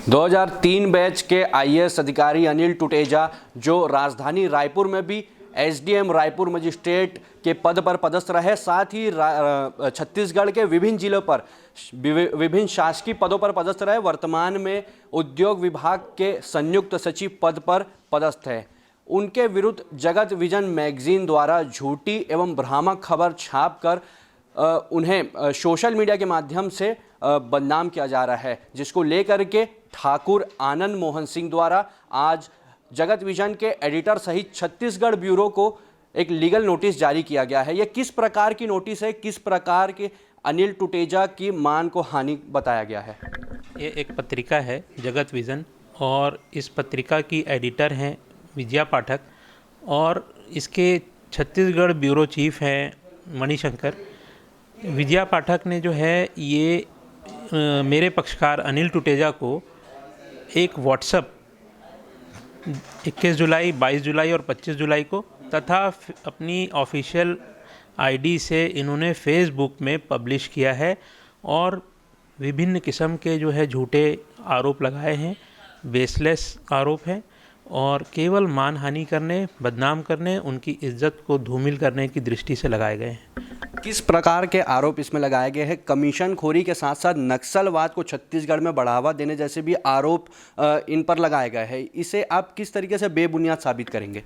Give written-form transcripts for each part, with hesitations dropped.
2003 batch के IAS अधिकारी अनिल टुटेजा, जो राजधानी रायपुर में भी एसडीएम रायपुर मजिस्ट्रेट के पद पर पदस्थ रहे, साथ ही छत्तीसगढ़ के विभिन्न जिलों पर विभिन्न शासकीय पदों पर पदस्थ रहे, वर्तमान में उद्योग विभाग के संयुक्त सचिव पद पर पदस्थ है। उनके विरुद्ध जगत विजन मैगजीन द्वारा झूठी एवं भ्रामक खबर छापकर उन्हें सोशल मीडिया के माध्यम से बदनाम किया जा रहा है, जिसको लेकर के ठाकुर आनंद मोहन सिंह द्वारा आज जगत विजन के एडिटर सहित छत्तीसगढ़ ब्यूरो को एक लीगल नोटिस जारी किया गया है। यह किस प्रकार की नोटिस है, किस प्रकार के अनिल टुटेजा की मान को हानि बताया गया है? ये एक पत्रिका है जगत विजन, और इस पत्रिका की एडिटर हैं विजया पाठक, और इसके छत्तीसगढ़ ब्यूरो चीफ हैं मणिशंकर। विजया पाठक ने जो है ये मेरे पक्षकार अनिल टुटेजा को एक व्हाट्सएप 21 जुलाई, 22 जुलाई और 25 जुलाई को तथा अपनी ऑफिशियल आईडी से इन्होंने फेसबुक में पब्लिश किया है और विभिन्न किस्म के जो है झूठे आरोप लगाए हैं, बेसलेस आरोप हैं और केवल मानहानि करने, बदनाम करने, उनकी इज्जत को धूमिल करने की दृष्टि से लगाए गए हैं। किस प्रकार के आरोप इसमें लगाए गए हैं? कमीशन खोरी के साथ साथ नक्सलवाद को छत्तीसगढ़ में बढ़ावा देने जैसे भी आरोप इन पर लगाए गए हैं। इसे आप किस तरीके से बेबुनियाद साबित करेंगे?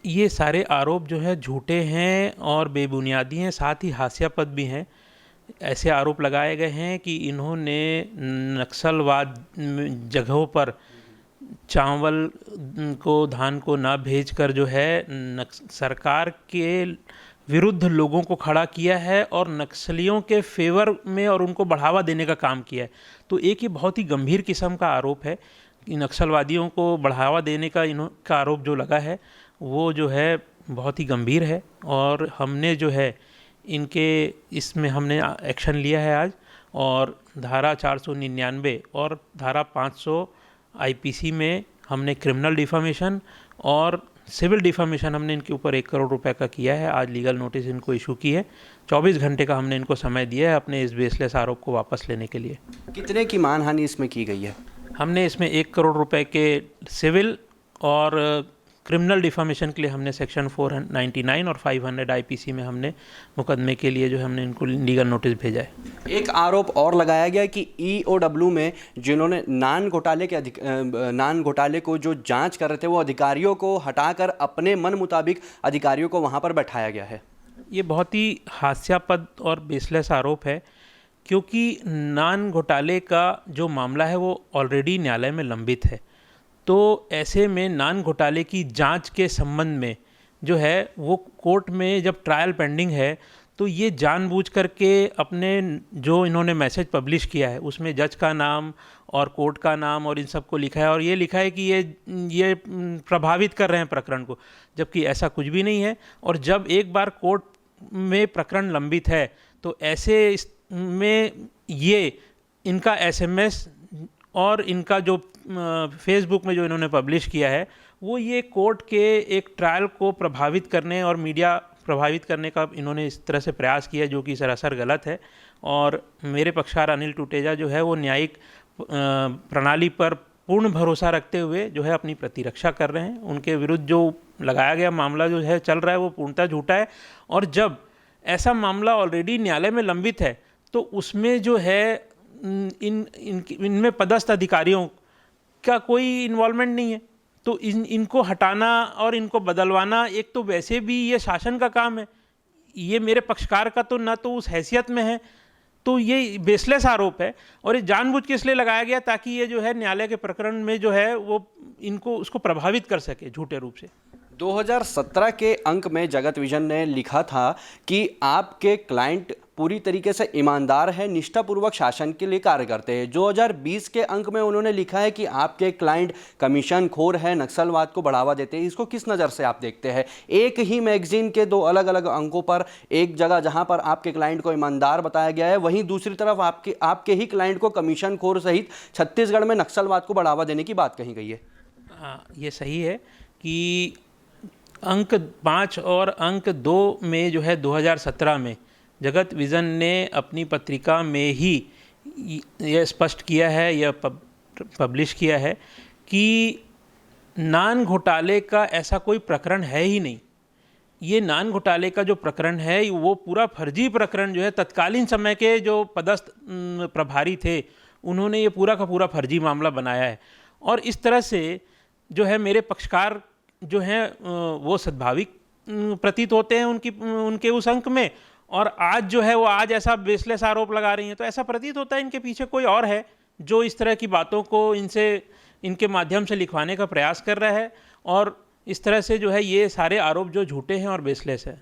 ये सारे आरोप जो है झूठे हैं और बेबुनियादी हैं, साथ ही हास्यास्पद भी हैं। ऐसे आरोप लगाए गए हैं कि इन्होंने नक्सलवाद जगहों पर चावल को, धान को ना भेजकर जो है सरकार के विरुद्ध लोगों को खड़ा किया है और नक्सलियों के फेवर में और उनको बढ़ावा देने का काम किया है। तो एक ये बहुत ही गंभीर किस्म का आरोप है कि नक्सलवादियों को बढ़ावा देने का आरोप जो लगा है वो जो है बहुत ही गंभीर है, और हमने जो है इसमें हमने एक्शन लिया है आज, और धारा 499 और धारा 500 आईपीसी में हमने क्रिमिनल डिफामेशन और सिविल डिफामेशन हमने इनके ऊपर 1 करोड़ रुपए का किया है। आज लीगल नोटिस इनको इशू की है। 24 घंटे का हमने इनको समय दिया है अपने इस बेसलेस आरोप को वापस लेने के लिए। कितने की मानहानि इसमें की गई है? हमने इसमें 1 करोड़ रुपए के सिविल और क्रिमिनल डिफामेशन के लिए हमने सेक्शन 499 और 500 आईपीसी में हमने मुकदमे के लिए जो है हमने इनको लीगल नोटिस भेजा है। एक आरोप और लगाया गया कि ईओडब्ल्यू में जिन्होंने नान घोटाले को जो जांच कर रहे थे, वो अधिकारियों को हटाकर अपने मन मुताबिक अधिकारियों को वहां पर बैठाया गया है। ये बहुत ही हास्यास्पद और बेसलेस आरोप है, क्योंकि नान घोटाले का जो मामला है वो ऑलरेडी न्यायालय में लंबित है। तो ऐसे में नान घोटाले की जांच के संबंध में जो है वो कोर्ट में जब ट्रायल पेंडिंग है, तो ये जानबूझ करके अपने जो इन्होंने मैसेज पब्लिश किया है उसमें जज का नाम और कोर्ट का नाम और इन सबको लिखा है, और ये लिखा है कि ये प्रभावित कर रहे हैं प्रकरण को, जबकि ऐसा कुछ भी नहीं है। और जब एक बार कोर्ट में प्रकरण लंबित है तो ऐसे में ये इनका एसएमएस और इनका जो फेसबुक में जो इन्होंने पब्लिश किया है वो ये कोर्ट के एक ट्रायल को प्रभावित करने और मीडिया प्रभावित करने का इन्होंने इस तरह से प्रयास किया, जो कि सरासर गलत है। और मेरे पक्षकार अनिल टुटेजा जो है वो न्यायिक प्रणाली पर पूर्ण भरोसा रखते हुए जो है अपनी प्रतिरक्षा कर रहे हैं। उनके विरुद्ध जो लगाया गया मामला जो है चल रहा है वो पूर्णतः झूठा है, और जब ऐसा मामला ऑलरेडी न्यायालय में लंबित है तो उसमें जो है इनमें पदस्थ अधिकारियों का कोई इन्वॉल्वमेंट नहीं है। तो इनको हटाना और इनको बदलवाना एक तो वैसे भी ये शासन का काम है, ये मेरे पक्षकार का तो ना तो उस हैसियत में है। तो ये बेसलेस आरोप है और ये जानबूझ के इसलिए लगाया गया ताकि ये जो है न्यायालय के प्रकरण में जो है वो इनको उसको प्रभावित कर सके झूठे रूप से। 2017 के अंक में जगत विजन ने लिखा था कि आपके क्लाइंट पूरी तरीके से ईमानदार है, निष्ठापूर्वक शासन के लिए कार्य करते हैं। 2020 के अंक में उन्होंने लिखा है कि आपके क्लाइंट कमीशन खोर है, नक्सलवाद को बढ़ावा देते हैं। इसको किस नज़र से आप देखते हैं? एक ही मैगजीन के 2 अलग अलग अंकों पर एक जगह जहां पर आपके क्लाइंट को ईमानदार बताया गया है, वहीं दूसरी तरफ आपके ही क्लाइंट को कमीशन खोर सहित छत्तीसगढ़ में नक्सलवाद को बढ़ावा देने की बात कही गई है। ये सही है कि अंक 5 और अंक 2 में जो है 2017 में जगत विजन ने अपनी पत्रिका में ही यह स्पष्ट किया है, यह पब्लिश किया है कि नान घोटाले का ऐसा कोई प्रकरण है ही नहीं। ये नान घोटाले का जो प्रकरण है वो पूरा फर्जी प्रकरण जो है, तत्कालीन समय के जो पदस्थ प्रभारी थे उन्होंने ये पूरा का पूरा फर्जी मामला बनाया है। और इस तरह से जो है मेरे पक्षकार जो हैं वो सद्भाविक प्रतीत होते हैं उनके उस अंक में, और आज जो है वो आज ऐसा बेसलेस आरोप लगा रही हैं, तो ऐसा प्रतीत होता है इनके पीछे कोई और है जो इस तरह की बातों को इनके माध्यम से लिखवाने का प्रयास कर रहा है, और इस तरह से जो है ये सारे आरोप जो झूठे हैं और बेसलेस है।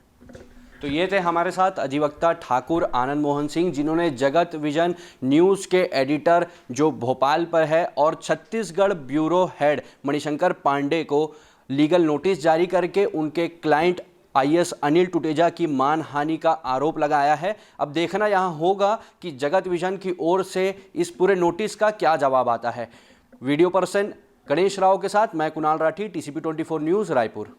तो ये थे हमारे साथ अधिवक्ता ठाकुर आनंद मोहन सिंह, जिन्होंने जगत विजन न्यूज़ के एडिटर जो भोपाल पर है और छत्तीसगढ़ ब्यूरो हेड मणिशंकर पांडे को लीगल नोटिस जारी करके उनके क्लाइंट आईएएस अनिल टुटेजा की मानहानि का आरोप लगाया है। अब देखना यहाँ होगा कि जगत विजन की ओर से इस पूरे नोटिस का क्या जवाब आता है। वीडियो पर्सन गणेश राव के साथ मैं कुणाल राठी, TCP 24 न्यूज़ रायपुर।